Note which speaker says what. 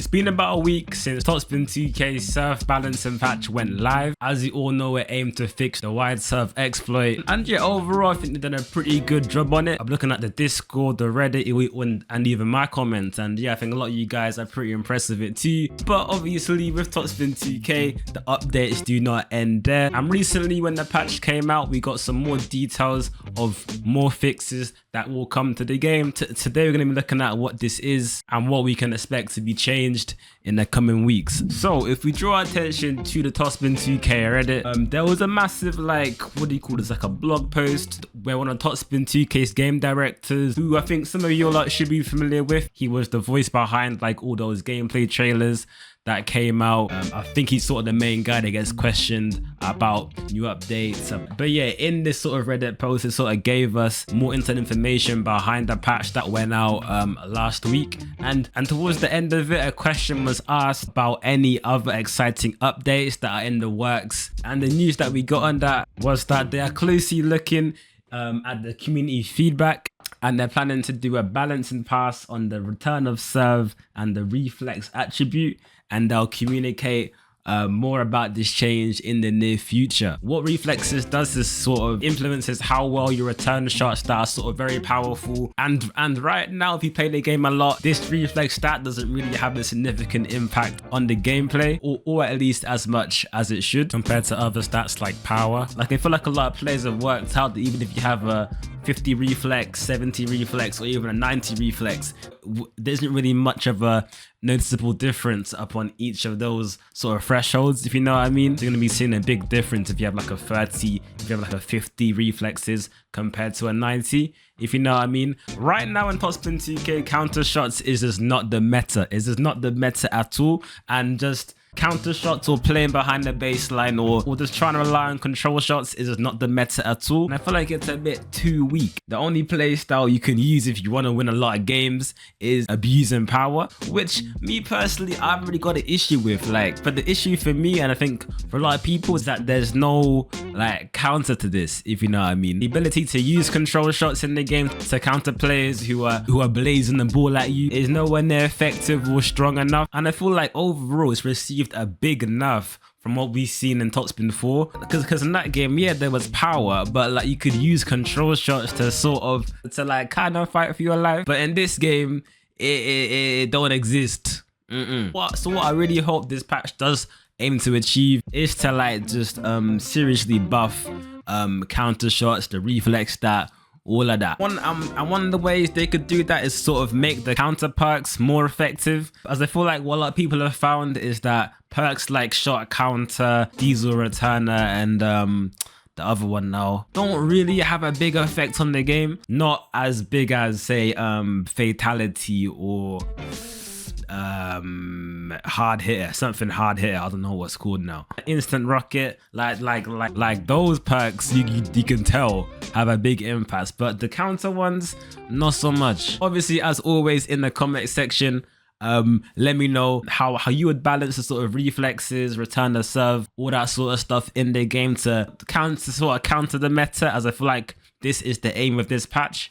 Speaker 1: It's been about a week since Topspin 2k serve balancing patch went live. As you all know, it aimed to fix the wide serve exploit, and yeah, overall I think they've done a pretty good job on it. I'm looking at the Discord, the Reddit, and even my comments, and yeah, I think a lot of you guys are pretty impressed with it too. But obviously with Topspin 2k, the updates do not end there, and recently when the patch came out, we got some more details of more fixes that will come to the game. Today we're going to be looking at what this is and what we can expect to be changed in the coming weeks. So if we draw attention to the Topspin 2k Reddit, there was a massive, like, what do you call this, like a blog post where one of Topspin 2k's game directors, who I think some of you lot should be familiar with, he was the voice behind like all those gameplay trailers that came out. I think he's sort of the main guy that gets questioned about new updates. But yeah, in this sort of Reddit post, it sort of gave us more inside information behind the patch that went out last week. And towards the end of it, a question was asked about any other exciting updates that are in the works. And the news that we got on that was that they are closely looking at the community feedback, and they're planning to do a balancing pass on the return of serve and the reflex attribute, and they'll communicate more about this change in the near future. What reflexes does is sort of influences how well you return shots that are sort of very powerful, and right now if you play the game a lot, this reflex stat doesn't really have a significant impact on the gameplay, or at least as much as it should compared to other stats like power. Like I feel like a lot of players have worked out that even if you have a 50 reflex, 70 reflex, or even a 90 reflex, there isn't really much of a noticeable difference upon each of those sort of thresholds, if you know what I mean. So you're going to be seeing a big difference if you have like a 30, if you have like a 50 reflexes compared to a 90, if you know what I mean. Right now in Topspin 2k, counter shots is just not the meta. It's just not the meta at all, and just counter shots or playing behind the baseline or just trying to rely on control shots is just not the meta at all, and I feel like it's a bit too weak. The only play style you can use if you want to win a lot of games is abusing power, which me personally I've really got an issue with. Like, but the issue for me, and I think for a lot of people, is that there's no like counter to this, if you know what I mean. The ability to use control shots in the game to counter players who are blazing the ball at you is nowhere near effective or strong enough, and I feel like overall it's received a big enough from what we've seen in Topspin 4, because in that game, yeah, there was power, but like you could use control shots to sort of like kind of fight for your life, but in this game it don't exist. So what I really hope this patch does aim to achieve is to like just seriously buff counter shots, the reflex stat, all of that. One of the ways they could do that is sort of make the counter perks more effective, as I feel like what a lot of people have found is that perks like shot counter, diesel returner, and the other one now don't really have a big effect on the game. Not as big as say fatality or hard hitter, something hard hitter, I don't know what's called now. Instant rocket, like those perks you can tell have a big impact, but the counter ones not so much. Obviously, as always, in the comment section, let me know how you would balance the sort of reflexes, return the serve, all that sort of stuff in the game to counter the meta, as I feel like this is the aim of this patch.